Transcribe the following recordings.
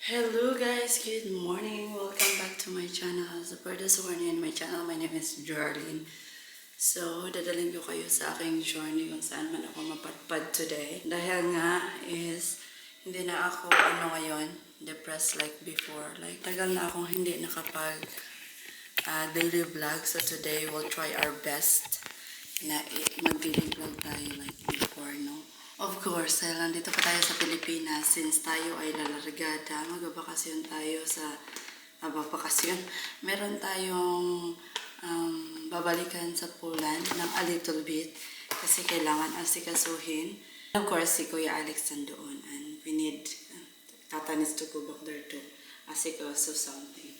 Hello guys, good morning. Welcome back to my channel. So for this morning in my channel, my name is Jarlene. So, dadalhin ko kayo sa aking journey kung saan man ako mapadpad today. Dahil nga is, hindi na ako ngayon, depressed like before. Like, tagal na akong hindi nakapag daily vlog. So today, we'll try our best na mag-daily vlog tayo like before, no? Of course, dahil nandito pa tayo sa Pilipinas, since tayo ay lalargada, magbabakasyon tayo sa babakasyon. Meron tayong babalikan sa Poland ng a little bit kasi kailangan asikasuhin. Of course, si Kuya Alex nandoon and we need, Tata needs to go back there to asikaso something.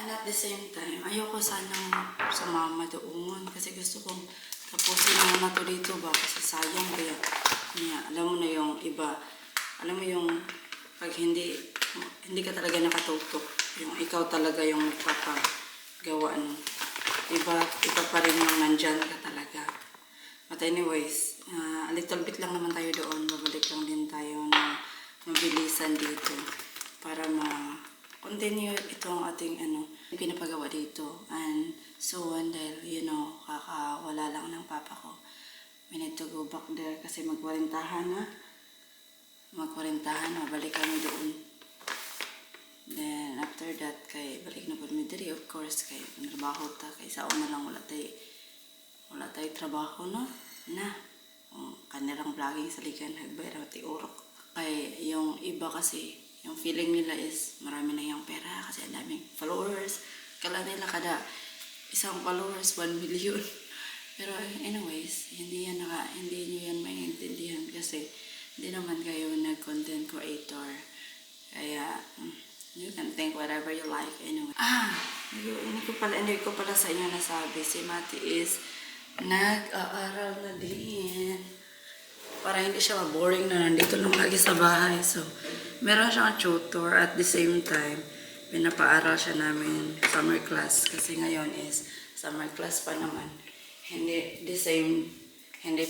And at the same time, ayoko sanang sumama doon kasi gusto kong tapusin muna to dito ba kasi sayang kaya alam mo na yung iba, alam mo yung pag hindi ka talaga nakatutok, yung ikaw talaga yung nagpapagawa ng iba pa rin yung nandyan ka talaga. But anyways, a little bit lang naman tayo doon, babalik lang din tayo na mabilisan dito para continue itong ating pinapagawa dito. And so dahil kakawala lang ng papa ko, we need to go back there kasi magwarintahan na, balik kami doon. Then after that kay balik na po diri, of course kay trabaho ta kay sao na lang wala tay trabaho no na kanilang vlogging sa ligan hagbayra ti urok kay yung iba kasi yung feeling nila is marami na yung pera kasi ang daming followers. Kala nila kada isang followers 1 million. Pero anyways, hindi nyo yan maintindihan kasi hindi naman kayo nag-content creator. Kaya you can think whatever you like anyway. Hindi ko pala sa inyo nasabi. Si Mati is nag-aaral na din. Para hindi siya boring na nandito lang lagi sa bahay. So, meron siyang tutor at the same time, pinapaaral siya namin summer class. Kasi ngayon is summer class pa naman. Hindi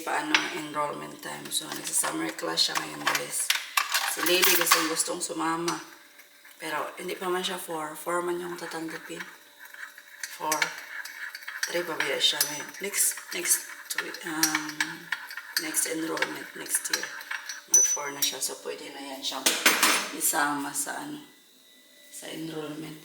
pa enrollment time. So, nagsa-summer class siya ngayon guys. Si Lily kasi gustong sumama. Pero, hindi pa man siya 4 man yung tatanggapin. 4. 3 pa ba siya ngayon? Next enrollment next year. Mag-4 na siya. So, pwede na yan siyang isama sa enrollment.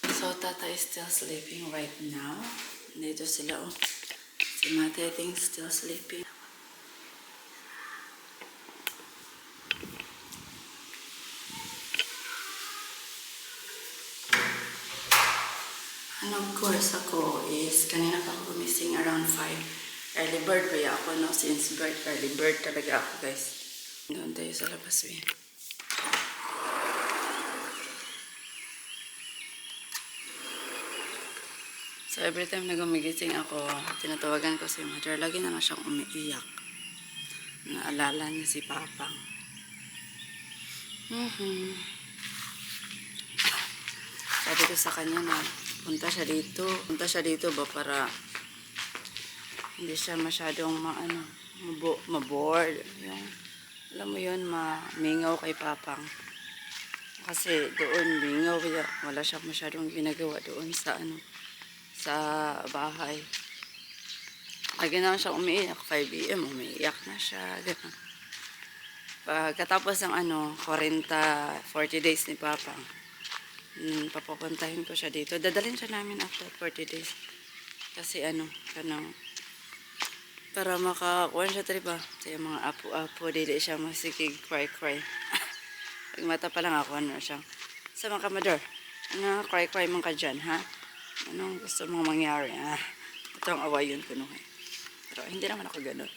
So, Tata is still sleeping right now. Dito sila, oh. Si Mate, I think, still sleeping. And of course, ako is, kanina pa ako gumising around 5. Early bird kaya ako, no? Since birth, early bird talaga ako, guys. Doon tayo sa labas, eh. So, every time na gumigising ako, tinatawagan ko si mother, lagi na nga siyang umiiyak. Naalala niya si Papa. Sabi ko sa kanya na, punta siya dito ba para hindi siya masyadong maboard. Yung, alam mo yun, mingaw kay Papang. Kasi doon, mingaw, wala siya masyadong ginagawa doon sa bahay. Lagi na siya umiiyak, 5 AM, umiiyak na siya. Pagkatapos ng 40 days ni Papa, papapuntahin ko siya dito. Dadalhin siya namin after 40 days. Kasi para makakuha siya tripa. Sa mga apo-apo, dili siya masikig cry. Pag mata pa lang ako, siya. Sa mga kamador, cry man ka dyan, ha? Anong gusto mong mangyari? Ito ang awayon ko nung Pero hindi naman ako ganun.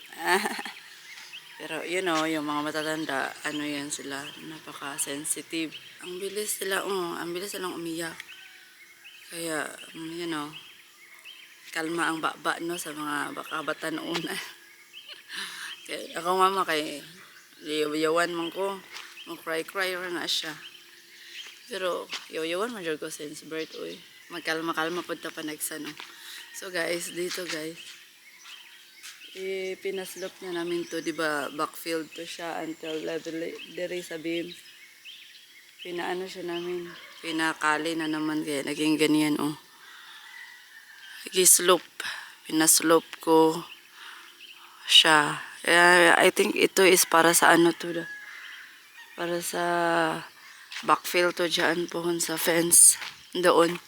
Pero yung mga matatanda, yan sila, napaka-sensitive. Ang bilis silang umiyak. Kaya, kalma ang baba, no, sa mga bata noon. Kaya, ako mama, kay yawan man ko, Mag-cry-cry na siya. Pero, yaw-yawan man ko since birth, uy. Magkalma-kalma po ta panagsanong. So guys, dito guys, pinaslop na namin to, di ba? Backfield to siya until level diri sa beam. Pinaano siya namin. Pinakali na naman kaya naging ganyan, oh. Nag-slope. Pinaslope ko siya. I think ito is para sa ano to, para sa backfill to dyan pohon sa fence doon.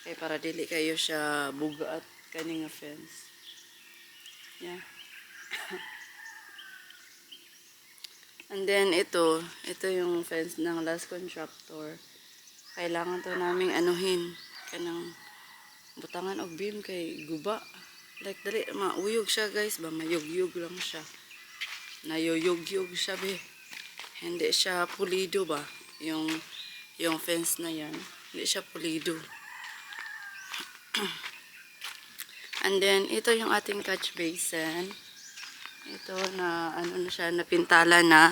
Kaya para dili kayo siya buga at kaning fence. Yeah. And then ito yung fence ng last contractor. Kailangan to naming anuhin kanang butangan og beam kay guba. Like dali mauyog siya guys ba, mayugyug lang siya. Nayuyugyug siya be. Hindi siya pulido ba? Yung fence na yan, hindi siya pulido. And then ito yung ating catch basin. Ito na ano na siya, napintala na.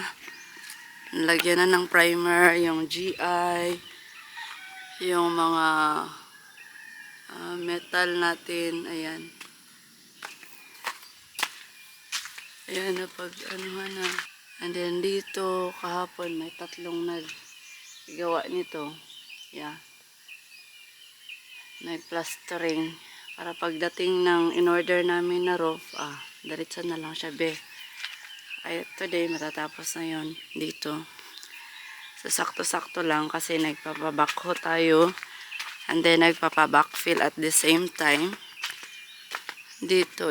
Nalagyan na ng primer, yung GI, yung mga metal natin, ayan. Ayan na pag anuhan na. And then dito kahapon may tatlong naggawa nito. Yeah. Nag-plastering para pagdating ng in-order namin na roof, diretso na lang siya be. Ay today matatapos na 'yon dito. So sakto-sakto lang kasi nagpapabakho tayo and then nagpapabackfill at the same time. Dito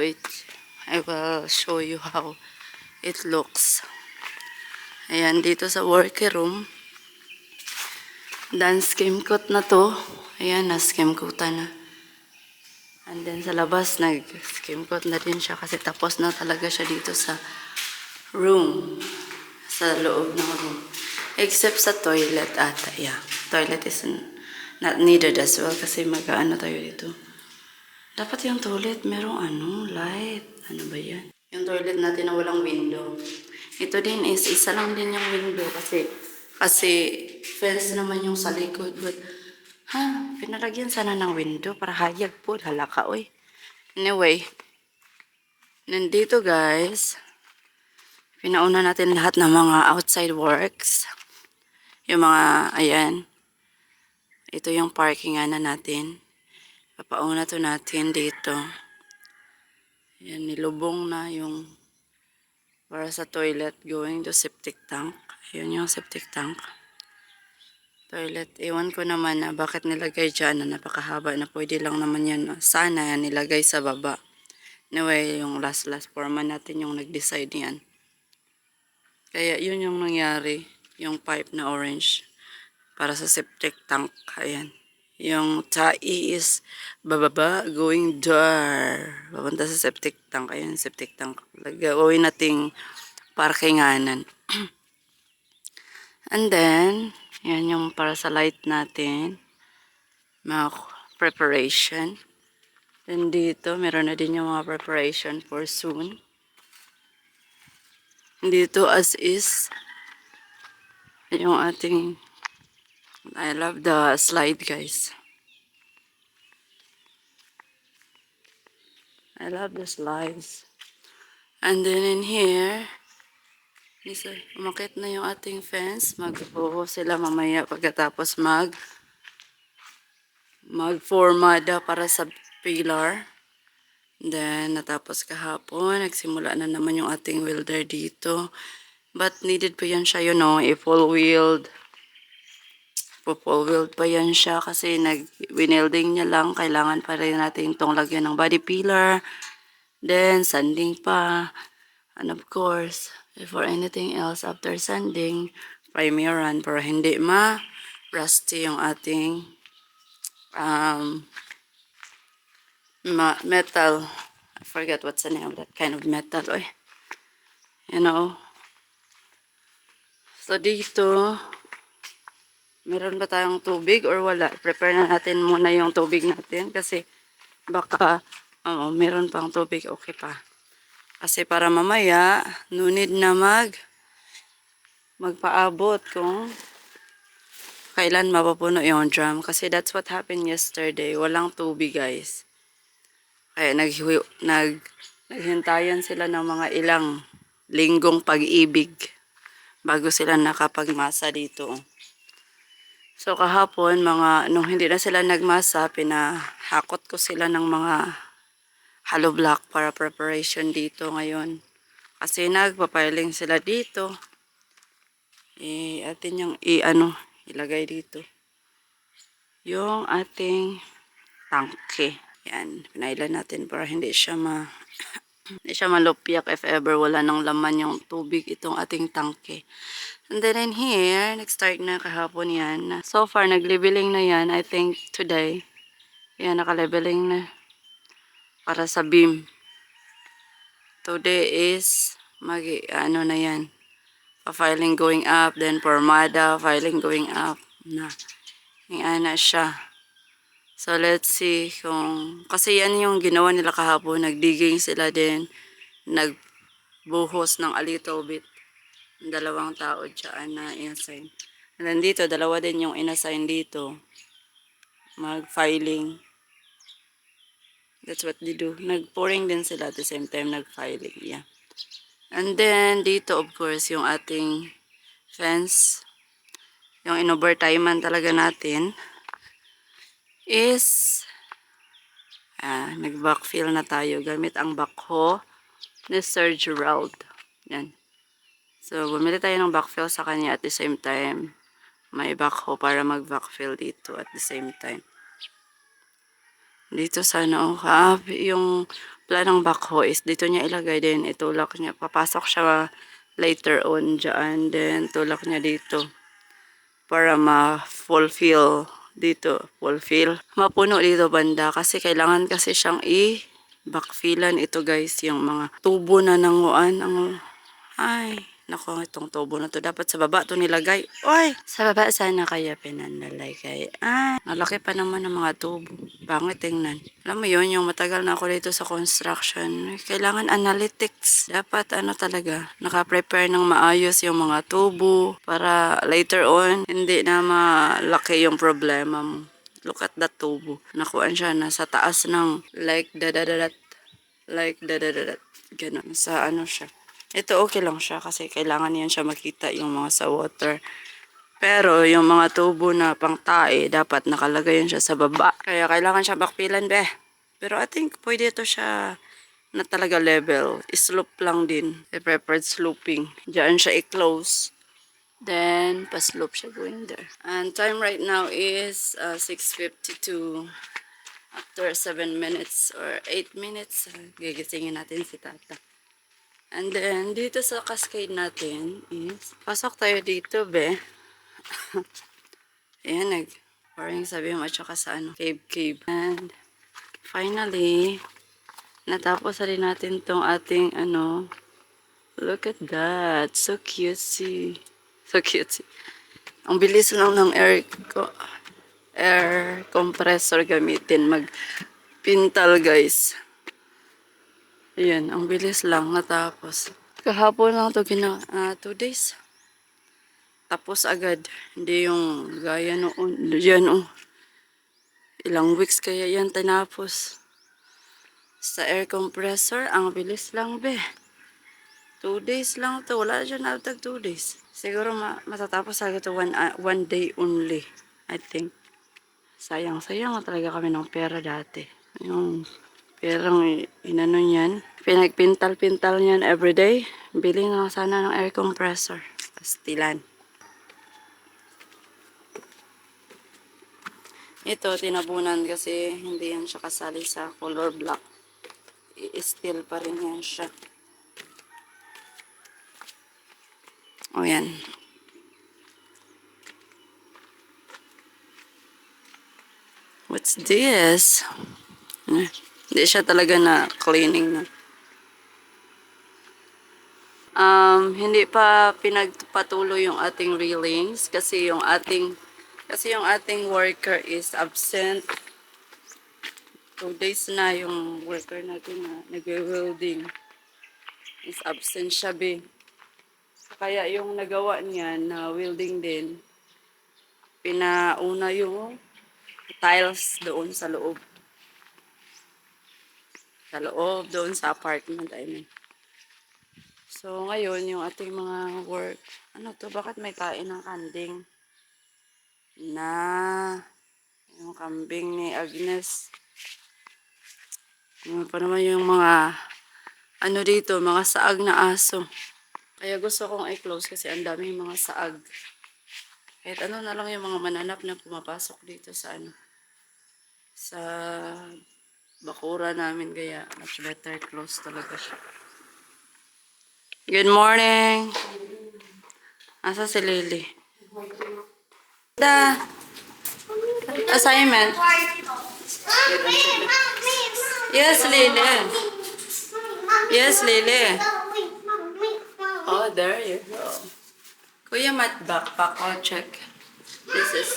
I will show you how it looks. Ayan, dito sa worker room. Dan skim coat na to. Ayan, na-skim coatan na. And then sa labas, nag-skim coat na din siya kasi tapos na talaga siya dito sa room. Sa loob ng room. Except sa toilet ata. Yeah, toilet is not needed as well kasi mag-ano tayo dito. Dapat yung toilet merong light. Ano ba yan? Yung toilet natin na walang window. Ito din is isa lang din yung window kasi fence naman yung sa likod. But, pinalagyan sana ng window para hayag po. Halaka, oy. Anyway, nandito guys, pinauna natin lahat ng mga outside works. Yung mga, ayan. Ito yung parkingan na natin. Papauna to natin dito. Ayan, nilubong na yung para sa toilet going to septic tank. Ayun yung septic tank. Toilet. Iwan ko naman na bakit nilagay dyan na napakahaba na pwede lang naman yan. Sana nilagay sa baba. Anyway, yung last foreman natin yung nag-decide yan. Kaya yun yung nangyari. Yung pipe na orange. Para sa septic tank. Ayan. Yung tai is bababa going there. Papunta sa septic tank. Ayan, septic tank. Gawin nating parkinganan. And then, yan yung para sa light natin. Mga preparation. Then dito, meron na din yung mga preparation for soon. Dito as is, yung ating, I love the slide guys. I love the slides. And then in here, umakit na yung ating fence. Magbuho sila mamaya pagkatapos mag-formada para sa pillar. Then, natapos kahapon. Nagsimula na naman yung ating welder dito. But needed pa yan siya, i-full-wheeled. Full-wheeled pa yan siya kasi winelding niya lang. Kailangan pa rin natin itong lagyan ng body pillar. Then, sanding pa. And of course, for anything else after sanding, primeran para hindi rusty yung ating metal. I forget what's the name of that kind of metal. So dito, meron ba tayong tubig or wala? Prepare na natin muna yung tubig natin kasi baka meron pang tubig, okay pa. Kasi para mamaya, no need na magpaabot kung kailan mapapuno yung drum. Kasi that's what happened yesterday. Walang tubig, guys. Kaya naghintayan sila ng mga ilang linggong pag-ibig bago sila nakapagmasa dito. So kahapon, nung hindi na sila nagmasa, pinahakot ko sila ng mga hollow block para preparation dito ngayon. Kasi nagpapiling sila dito. Atin yung ilagay dito. Yung ating tangke. Yan, pinailan natin para hindi siya hindi siya malupyak if ever wala nang laman yung tubig itong ating tangke. And then in here, nag-start na kahapon yan. So far, nag-leveling na yan. I think today, yan, naka-leveling na para sa beam. Today is, na yan. Filing going up, then formada, filing going up. Yan na siya. So, let's see kung, kasi yan yung ginawa nila kahapon. Nagdigging sila din. Nagbuhos ng a little bit. Dalawang tao dyan na inassign. And then dito, dalawa din yung inassign dito. Mag-filing. That's what they do. Nag-pouring din sila at the same time nag-filing. Yeah. And then dito, of course, yung ating fence. Yung in-overtimean talaga natin is nag-backfill na tayo gamit ang backhoe ni Sir Gerald. Yan. So, bumili tayo ng backfill sa kanya at the same time, may backhoe para mag-backfill dito at the same time. Dito sana, yung planong backhoe is dito niya ilagay din, itulak niya. Papasok siya later on dyan, then tulak niya dito para ma-fulfill dito, mapuno dito banda kasi kailangan kasi siyang i-backfillan ito guys, yung mga tubo na nanguan, nako, itong tubo na to dapat sa baba to nilagay. Oy, sa baba sana kaya pinanalagay. Malaki pa naman ng mga tubo. Pangit tingnan. Alam mo yun, yung matagal na ako dito sa construction, kailangan analytics. Dapat talaga, naka-prepare ng maayos yung mga tubo para later on, hindi na malaki yung problema mo. Look at that tubo. Nakuan siya na sa taas ng like dadadadat. Ganun. Sa siya. Ito okay lang siya kasi kailangan niyan siya makita yung mga sa water. Pero yung mga tubo na pangtae, dapat nakalagay yan siya sa baba. Kaya kailangan siya backfillan, be. Pero I think pwede ito siya na talaga level. Slope lang din. Prepared sloping. Diyan siya i-close. Then, pa-slope siya going there. And time right now is 6:52. After 7 minutes or 8 minutes, gigisingin natin si Tata. And then, dito sa cascade natin is, pasok tayo dito, be. Ayan, parang sabi mo at saka sa cave. And, finally, natapos rin natin tong ating, look at that. So cutesy. So cutesy. Ang bilis lang ng air compressor gamitin. Magpintal, guys. Ayan, ang bilis lang natapos. Kahapon lang ito 2 days. Tapos agad. Hindi yung gaya noon. Yan ilang weeks kaya yan tinapos. Sa air compressor, ang bilis lang be. 2 days lang to. Wala dyan na 2 days. Siguro matatapos agad ito 1 day only. I think. Sayang na talaga kami ng pera dati. Yung perang niyan. Pinagpintal-pintal niyan everyday. Bili na sana ng air compressor. Pastilan. Ito, tinabunan kasi hindi yan siya kasali sa color block. I-steel pa rin yan siya. O yan. What's this? Hindi siya talaga na cleaning na. Hindi pa pinagpatuloy yung ating railings kasi yung ating worker is absent. 2 days na yung worker natin na nag-welding is absent siya be. Kaya yung nagawa niyan na welding din, pinauna yung tiles doon sa loob. Sa loob, doon sa apartment, I mean. So, ngayon, yung ating mga work, ano to, bakit may kain ng kanding? Na, yung kambing ni Agnes. Ano pa naman yung mga, ano dito, mga saag na aso. Kaya gusto kong i-close kasi ang daming mga saag. Kahit ano na lang yung mga mananap na pumapasok dito sa ano, sa bakura namin, kaya much better close talaga siya. Good morning! Asa si Lily? The assignment. Yes, Lily. Yes, Lily. Oh, there you go. Kuya, mat backpack. I'll check. This is...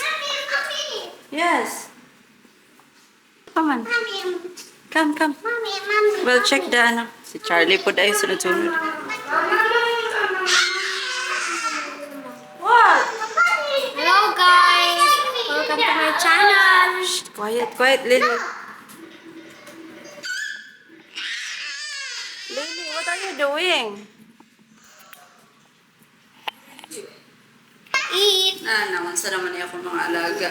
Yes. Come on. Come. We'll check the ano. Si Charlie po dahil sunod-sunod. What? Hello guys! Welcome to my channel! Quiet, Lily. Lily, what are you doing? Eat! Naman sa naman niya akong mga alaga.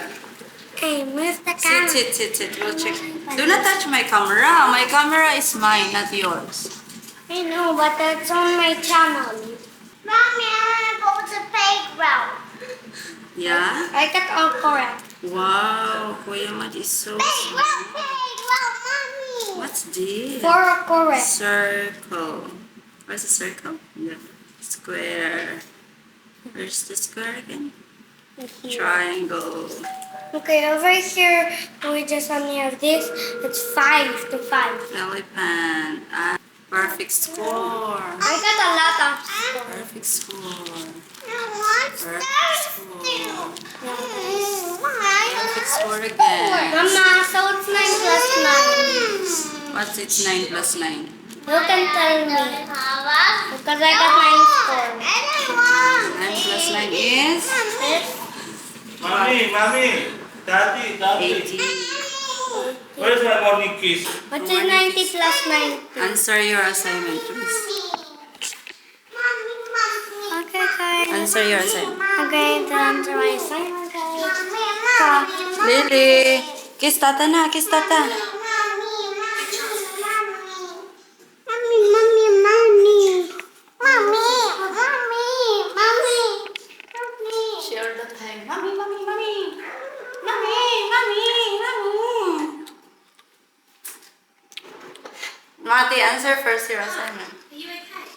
Okay, move the camera. Sit. We'll check. Do not touch my camera. My camera is mine, not yours. I know, but that's on my channel. Mommy, I want to go to the playground. Yeah? I got all correct. Wow, Kuya Mad is so Playground, smart. mommy! What's this? Four correct. Circle. Where's the circle? Yeah. Square. Where's the square again? Triangle. Okay, over here, we just only have this. It's 5 to 5. Elephant. Perfect score. I got a lot of scores. Perfect score. Perfect Perfect score again. Mama, so it's 9 plus 9. What's it? 9 plus 9? You can tell me. Because I got 9 scores. 9 plus 9 is? Mommy, Daddy. 80. Where's my morning kiss? What is 90 plus 90? Answer your assignment, please. Okay, guys. Answer your assignment. Okay, to answer my assignment, guys. Lily, kiss tata na, kiss tata. She all the time, mommy. Mati, answer first your assignment. Are you okay?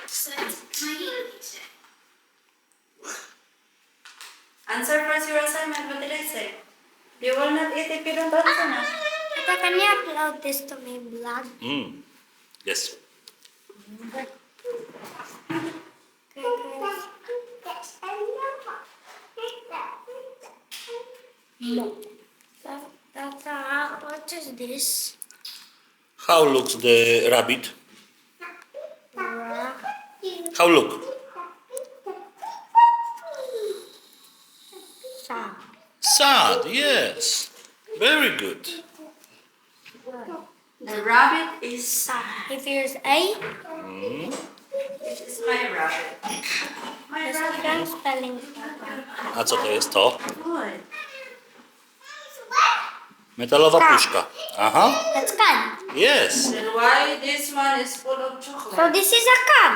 So, can I eat? Answer first your assignment. What did I say? You will not eat if you don't answer na. Tata, can you upload this to my blog? Yes. Okay, guys. Tata, what is this? How looks the rabbit? How look? Sad. Sad, yes. Very good. The rabbit is sad. If here's A, This is my rabbit. My there's rabbit. different spellings. A co to jest to? Good. Metalowa puszka. Aha. That's can. Yes. Then why this one is full of So chocolate? this is a can.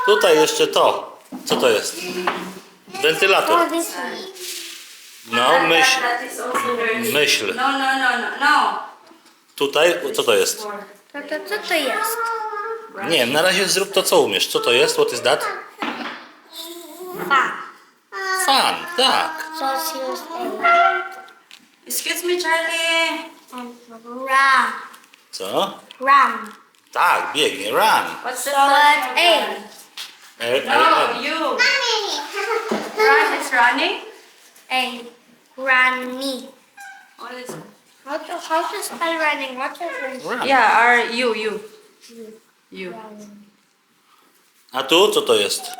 Tutaj jeszcze to. Co to jest? Oh, Wentylator. this one. No, myśl. That is also very... Myśl. No. Tutaj, co to jest? Tata, co to jest? Nie, na razie zrób to, co umiesz. Co to jest? What is that? Fan. Fan, tak. So here's A. Excuse me, Charlie. And ram. Co? Ram. Tak, biegnie. Run. What's the So that's A. No, you. Run is running. A. Runny. What is it? How to spell running? What is running? Run. Yeah, you. You. Running. A tu co to jest?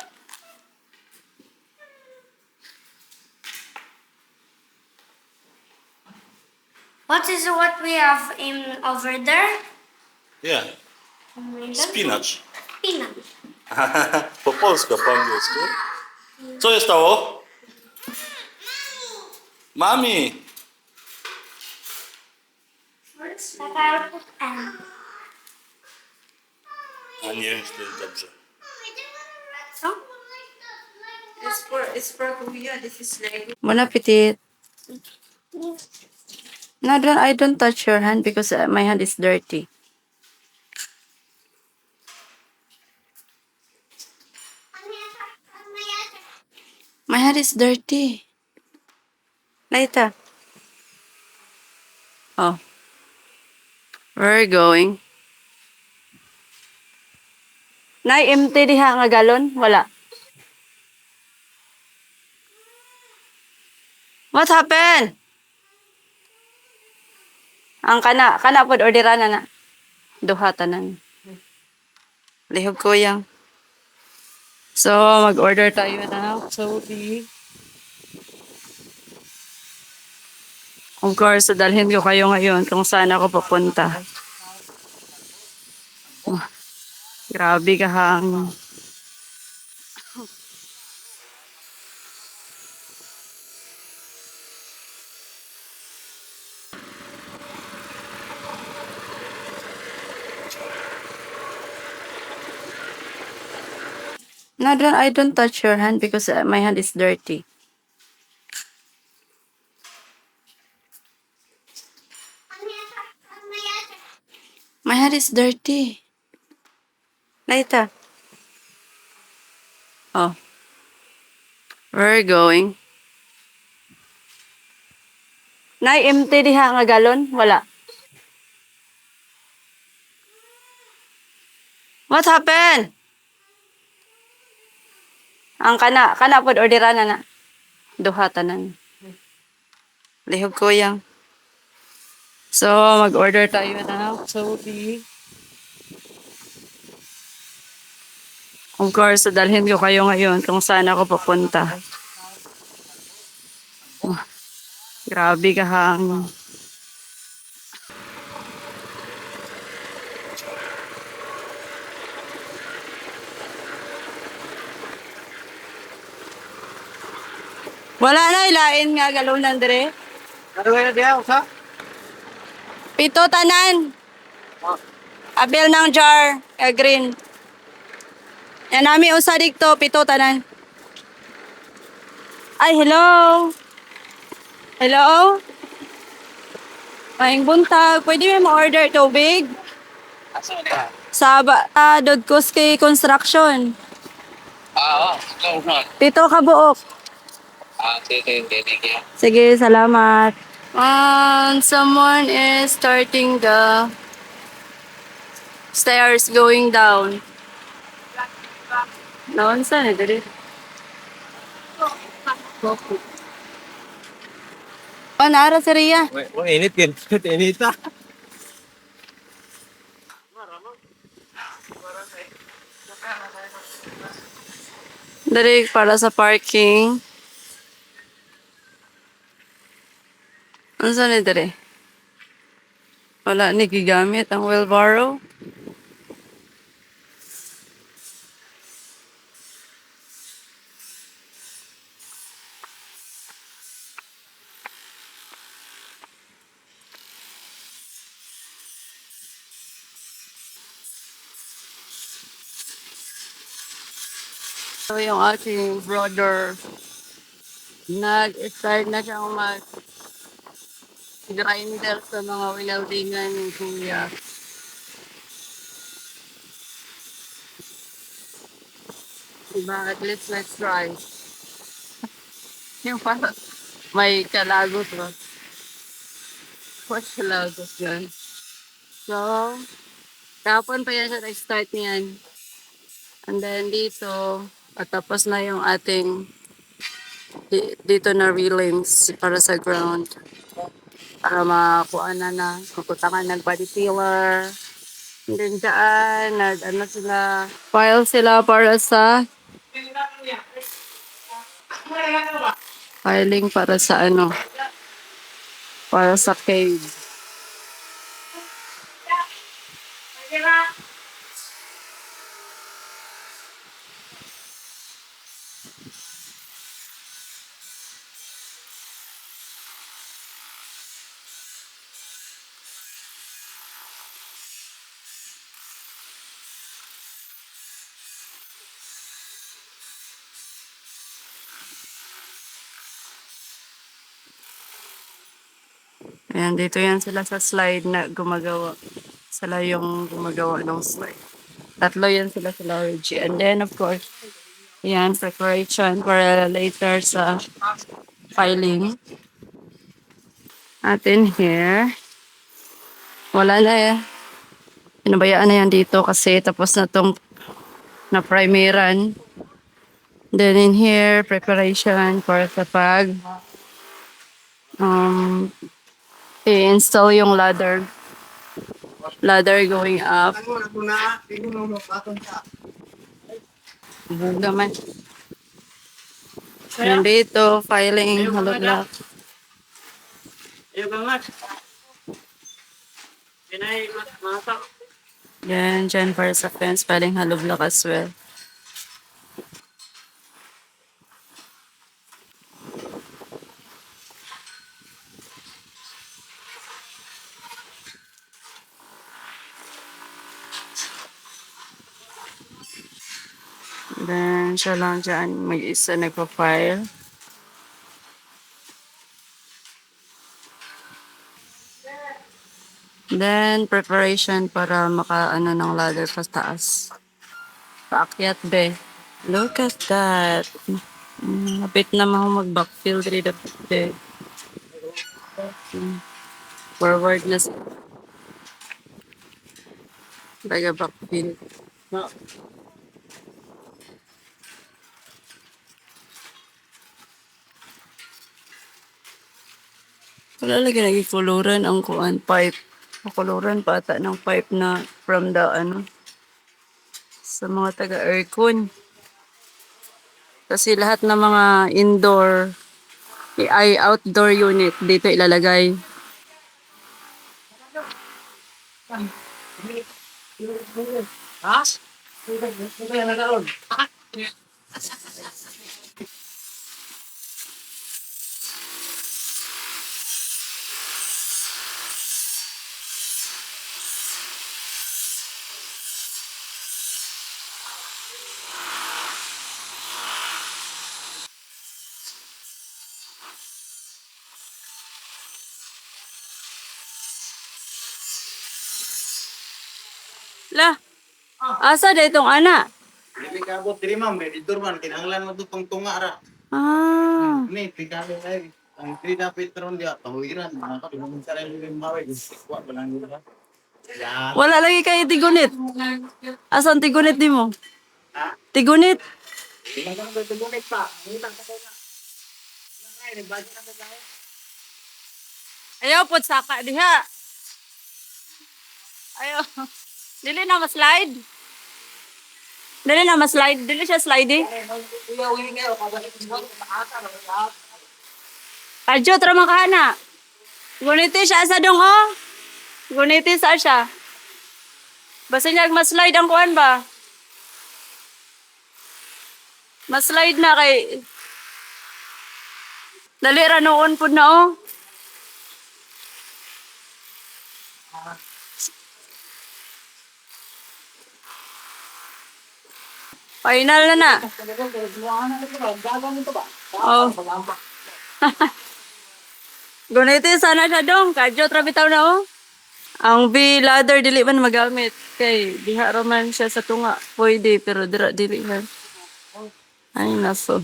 What is what we have in over there? Nie, spinacz. Peanut. Po polsku, po angielsku. Co się stało? Mami! Like I put M. A nie wiem, czy to jest dobrze. So? It's for Kuya. This is like... Bon appetit. No, I don't touch your hand because my hand is dirty. My hand is dirty. Later. Oh. Where are you going? Nay, empty diha nga galon? Wala. What happened? Ang kana pod orderan na. Duha tanan. Lihog ko yang. So, mag-order tayo na. Sorry. Of course, dalhin ko kayo ngayon kung saan ako papunta. Oh, grabe ka hang. No, I don't touch your hand because my hand is dirty. My hand is dirty. Later. Oh. Where are you going? Nay, empty diha nga galon? Wala. What happened? Ang kana pod orderan na. Duha tanan. Lihog ko yang. So, mag-order tayo na. Sorry. Of course, dalhin ko kayo ngayon kung saan ako papunta. Oh, grabe ka hang. Wala na ilain nga galunan dire. Ano kaya diya, usa? Pito tanan. Abel ng jar, green. Yan nami usa dikto, pito tanan. Ay, hello. Hello? Maing buntag, pwede mo ma-order tubig? Asa diya? Sa Dodcos kay Construction. Oo, ikaw na. Pito ka buok. Sige, thank you. Sige, salamat. And someone is starting the stairs going down. Naon sa na diri? Oh, naara si Ria. Init yun. Inita. Diri para sa parking. Ano sa ni diri? Wala ni gigamit ang wheelbarrow. So yung aking brother, nag-start na siyang mag-grinder sa mga wilawdingan ni Kuya. Diba? At least let's try. Yung parang may kalagos ba? What kalagos yan? So, kapon pa yan siya nag-start niyan. And then dito, at tapos na yung ating dito na railings para sa ground. Para makuha na kukutangan ng body filler. Then dyan, ano sila, file sila para sa filing para sa ano, para sa cave. Ayan, dito yan sila sa slide na gumagawa. Sila yung gumagawa ng slide. Tatlo yan sila sa Logi. And then, of course, yan, preparation para later sa filing. Atin here. Wala na eh. Pinabayaan na yan dito kasi tapos na tong na-primeran. Then in here, preparation for sa pag i-install yung ladder. Ladder going up. Naman. And dito, filing, halog-lock. Yan, dyan para sa fence, filing, halog-lock as well. Then, siya lang dyan, mag-isa nagpa-file. Then, preparation para maka-ano ng ladder sa taas. Paakyat, be. Look at that. Kapit na ako mag-backfill dito, be. Forward na sa backfill. Wala lagi nagikuluran ang kuan pipe. Makuluran pa ata ng pipe na from the ano sa mga taga-aircon. Kasi lahat ng mga indoor ay outdoor unit dito ilalagay. Lah, asa da itong ana? Dili ka abot diri ma'am, editor man kinahanglan mo to pang tunga ra. Ah, Ni tikalo ay ang 3 na petron dia tawiran mga kapinong sa rin yung maway wa ba lang yun ba? Ya. wala lagi kay tigunit. Asan tigunit nimo? Ha? Tigunit. Kinahanglan ba tumulog pa? Ngutang ka na. Ay, budget na ba? Ayaw pod saka diha. Ayaw. Dili na ma-slide. Dili na ma-slide. Dili siya sliding. Kadyo, tara makahana. Guniti siya sa dong, oh. Guniti sa siya. Basta niya ma-slide ang kuhan ba? Ma-slide na kay... Dali ra noon po na, oh. Final na na. Oh. Guniti sana siya dong. Kadyo, trabitaw na, oh. Ang V-ladder, dili man magamit. Kay, diha raman siya sa tunga. Pwede, pero dili man. Ay, naso.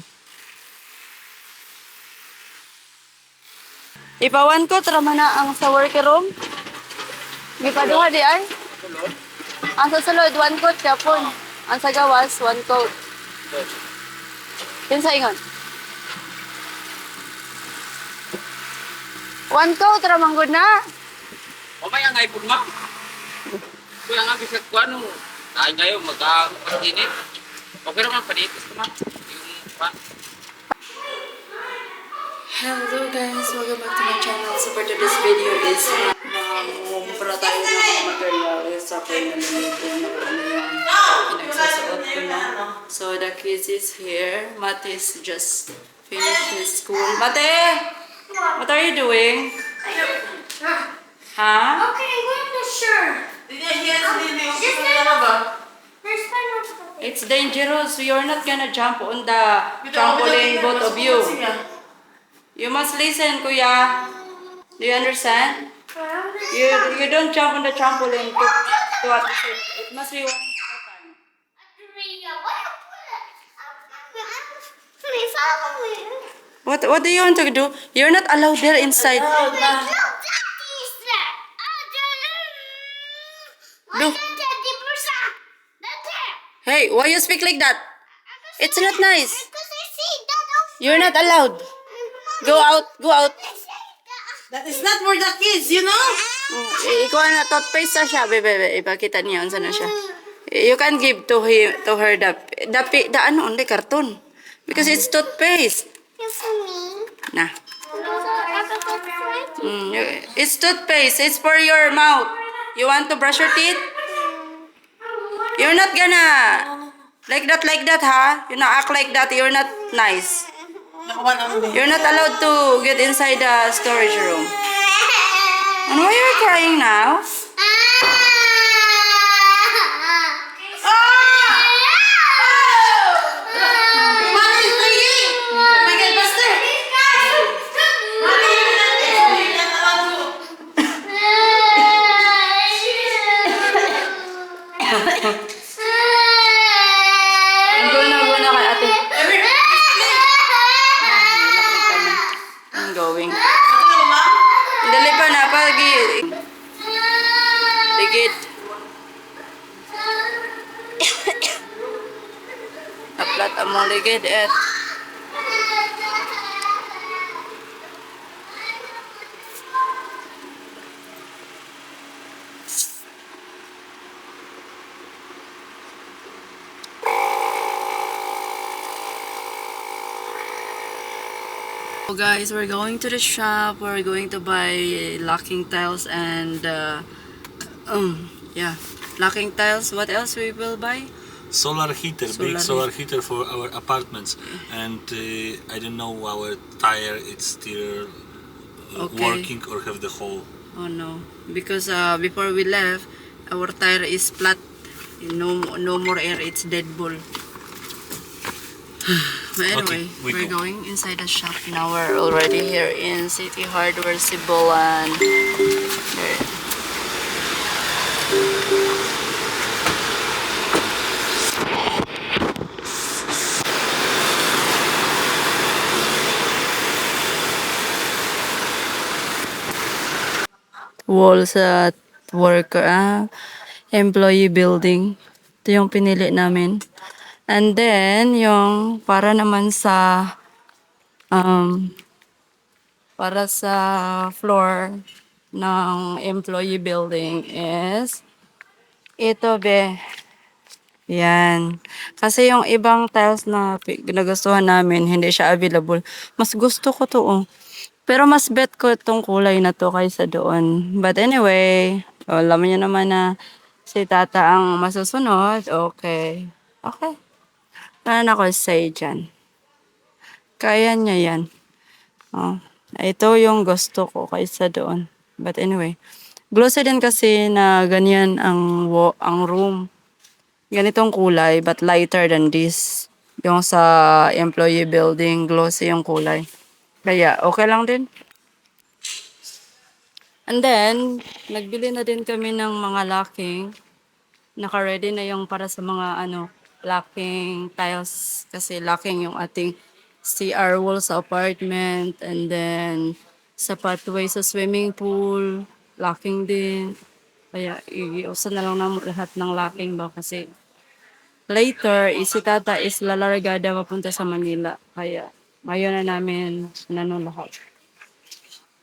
Ipawan ko, trama na ang sa worker room. Gipaduha di ay. Ang sa sulod, one coat kapon. Ang sa gawas, one coat. Yun sa ingon. One coat, ramang good na. O may ang iPhone, ma'am? Kuya nga, bisag ko ano, tayo ngayon, mag-init. Okay naman, panitis naman. Yung pa. Hello guys, welcome back to my channel. So for today's video is para tayo ng mga materials sa pinamimitin na ano yung pinagsasaot ko na. So the kids is here. Mate is just finished his school. Mate! What are you doing? Huh? Okay, I'm going to sure. It's dangerous. You're not gonna jump on the trampoline, both of you. You must listen, Kuya. Do you understand? You don't jump on the trampoline to what you say. It must be one time. Please follow me. What do you want to do? You're not allowed there inside. No, Daddy's there. Why No. not Daddy Bursa? Not there. Hey, why you speak like that? It's not nice. Because I see that over. You're not allowed. Go out, go out. That It's not for the kids, you know? Ikaw na toothpaste na siya, bebe. Ipakita niya unsa na siya. You can give to him, to her the ano only carton because it's toothpaste. It's for me. Nah. No, It's toothpaste. It's for your mouth. You want to brush your teeth? You're not gonna like that, huh? You not act like that. You're not nice. You're not allowed to get inside the storage room. And why are you crying now? Go na kay ate. I'm going. Dali pa na, pagi. Ligid. Aplat among ligid at so guys, we're going to the shop. We're going to buy locking tiles and yeah, locking tiles. What else we will buy? Solar heater, big solar heater for our apartments, and I don't know our tire it's still Okay. working or have the hole. Oh no, because before we left, our tire is flat. No more air. It's dead bull. But anyway, Okay, we we're go. going inside the shop now. We're already here in City Hardware, Cebulan. Here. Wall sa worker, employee building. Ito yung pinili namin. And then, yung para naman sa para sa floor ng employee building is ito be. Yan. Kasi yung ibang tiles na nagustuhan namin, hindi siya available. Mas gusto ko to, oh. Pero mas bet ko itong kulay na to kaysa doon. But anyway, alam niyo naman na si Tata ang masusunod. Okay. Okay. Wala na ako say dyan. Kaya niya yan. Oh. Ito yung gusto ko kaysa doon. But anyway. Glossy din kasi na ganyan ang room. Ganitong kulay but lighter than this. Yung sa employee building, glossy yung kulay. Kaya okay lang din. And then, nagbili na din kami ng mga locking. Naka-ready na yung para sa mga locking tiles. Kasi locking yung ating CR wall sa apartment. And then, sa pathway sa swimming pool, locking din. Kaya, iusan na lang naman lahat ng locking ba kasi later, si Tata is lalargada papunta sa Manila. Kaya, ngayon na namin lahat.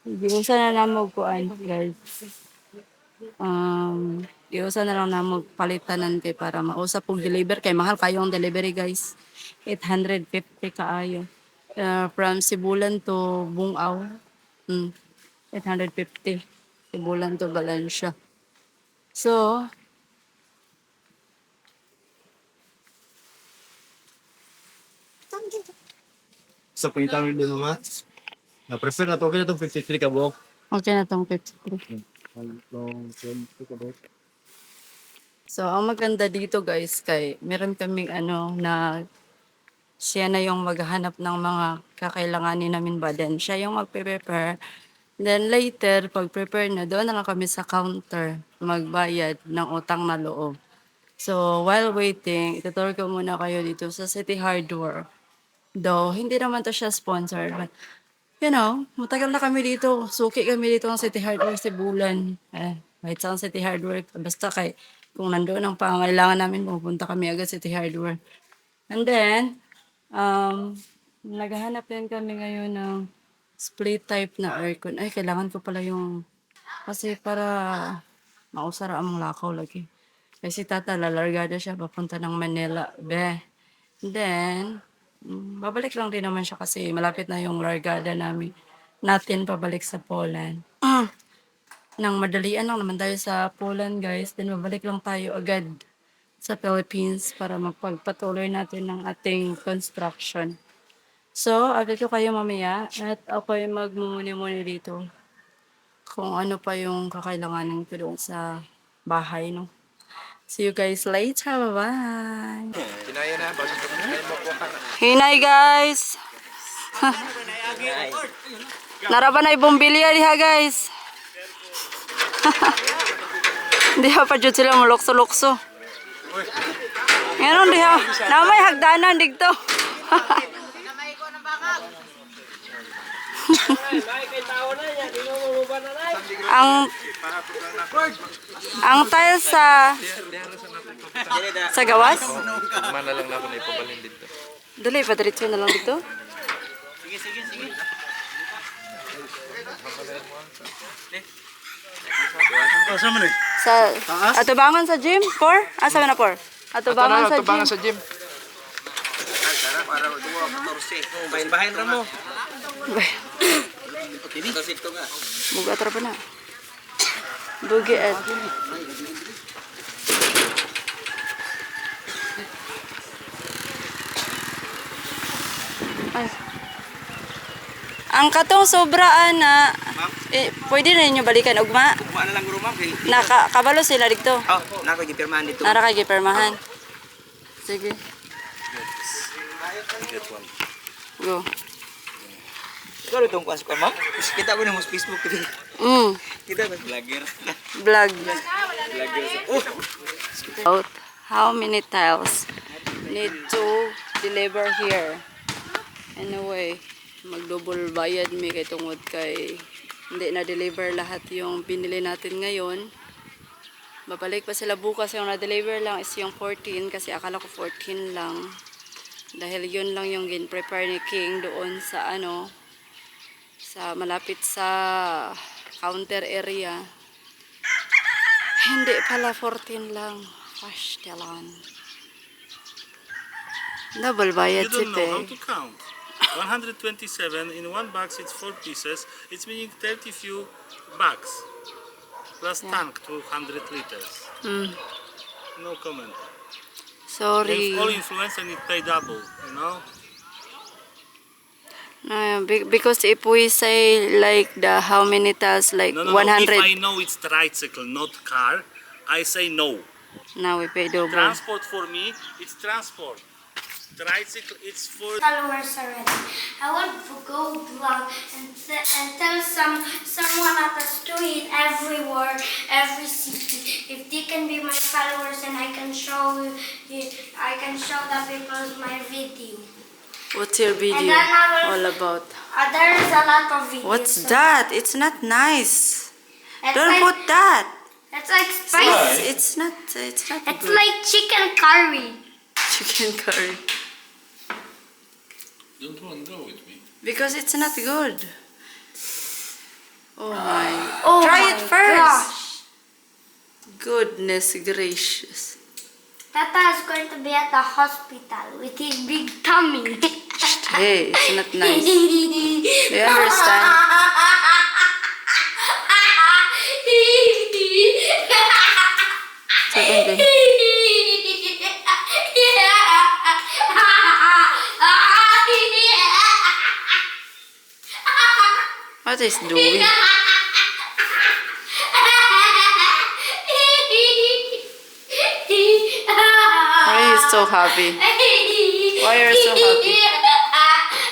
Iusan na naman kuan, guys. Iusa na lang na magpalitanan kay para mausap og deliver kay mahal kayo ang delivery guys. 850 kaayo. From Sibulan to Bungaw. 850. Sibulan to Valencia. So, Sa pangitang rin din naman. Na-prefer na to. Okay na itong 53 ka buhok. okay na tong 53. So, ang maganda dito guys, kay meron kaming na siya na yung maghahanap ng mga kakailanganin namin ba. Then, siya yung magpe-prepare. Then, later, pag-prepare na, doon na lang kami sa counter magbayad ng utang na loob. So, while waiting, ituturo ko muna kayo dito sa City Hardware. Though, hindi naman to siya sponsored. But, you know, matagal na kami dito. Suki kami dito ng City Hardware sa Bulan. Kahit saan City Hardware. Basta kung nandoon ang pangailangan namin, pupunta kami agad City Hardware. And then, naghahanap din kami ngayon ng split type na aircon. Ay, kailangan ko pala yung, kasi para mausara among lakaw lagi. Kasi tata, lalargada siya, papunta ng Manila. Then, babalik lang din naman siya kasi malapit na yung largada natin pabalik sa Poland. Nang madalian lang naman tayo sa Poland, guys. Then, babalik lang tayo agad sa Philippines para magpagpatuloy natin ng ating construction. So, update ko kayo mamaya at ako ay magmumuni-muni dito kung ano pa yung kakailanganin ko doon sa bahay, no? See you guys later. Bye-bye! Hinay, guys! Naraban ay bumbilya diha, guys. Diha pa jud sila mo lukso-lukso. Ngayon diha, namay hagdanan digto. ang tiles sa gawas? Mana lang na ako na ipabalin dito. Dali, padiretso na lang dito. Sa atubangan sa gym? 4? Asa na 4? Atubangan sa gym. Bahin-bahin ra mo. Buga tara pa na. Bugi at. Ay. Ang katong sobraan na pwede na ninyo balikan ugma. Ugma na lang guro ma'am. Kabalo sila dito. Oh, nako gipirmahan dito. Nara kay gipirmahan. Sige. Go. Ikaw itong kuwas ko ma'am. Kita ko na mo sa Facebook. Kita ko vlogger. Vlog. Out. How many tiles need to deliver here? Anyway, mag-double bayad mi kay tungod kay hindi na-deliver lahat yung binili natin ngayon. Babalik pa sila bukas. Yung na-deliver lang is yung 14 kasi akala ko 14 lang. Dahil yun lang yung gin-prepare ni King doon sa sa malapit sa counter area. Hindi pala 14 lang. Gosh, talan. Double bayad You don't know how site. to count. 127 in one box, it's 4 pieces. It's meaning 30 few bags plus tank 200 liters. No comment. Sorry. If all influencer need pay double, you know. Because if we say like how many tiles, like No. 100, If I know it's tricycle, not car, I say no. now we pay double. Transport for me, it's transport. Tricycle, it's for. Followers already. I want to go blog and tell someone at the street, everywhere, every city. If they can be my followers, and I can show the people my video. What's your video And then I will- all about? There is a lot of videos. What's that? It's not nice. It's Don't like, put that. It's like spicy. It's not It's good. like chicken curry. Chicken curry. Don't want to go with me. Because it's not good. Oh my. Oh Try my it first. gosh. Goodness gracious. Tata is going to be at the hospital with his big tummy. Hey, it's not nice. Do you understand? Secondly. What is doing? Why are you so happy? Why are you so happy?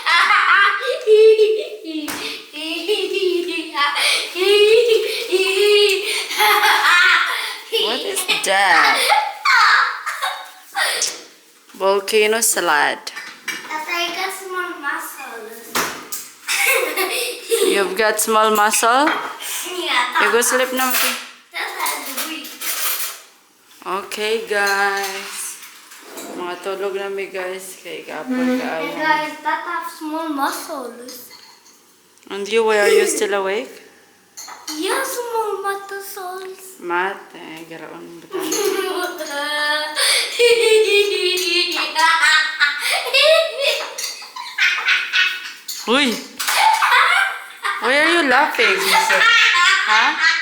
What is that? Volcano salad. Tata, I got small muscles. You've got small muscle? Yeah, You go sleep na. Tata is weak. Okay, guys. Mga tulog na mi guys. Kay kapag And kaayo. guys, Tata have small muscles. And you, why are you still awake? Yeah, small muscles. Mate, garaon ba Uy! Why are you laughing? Huh?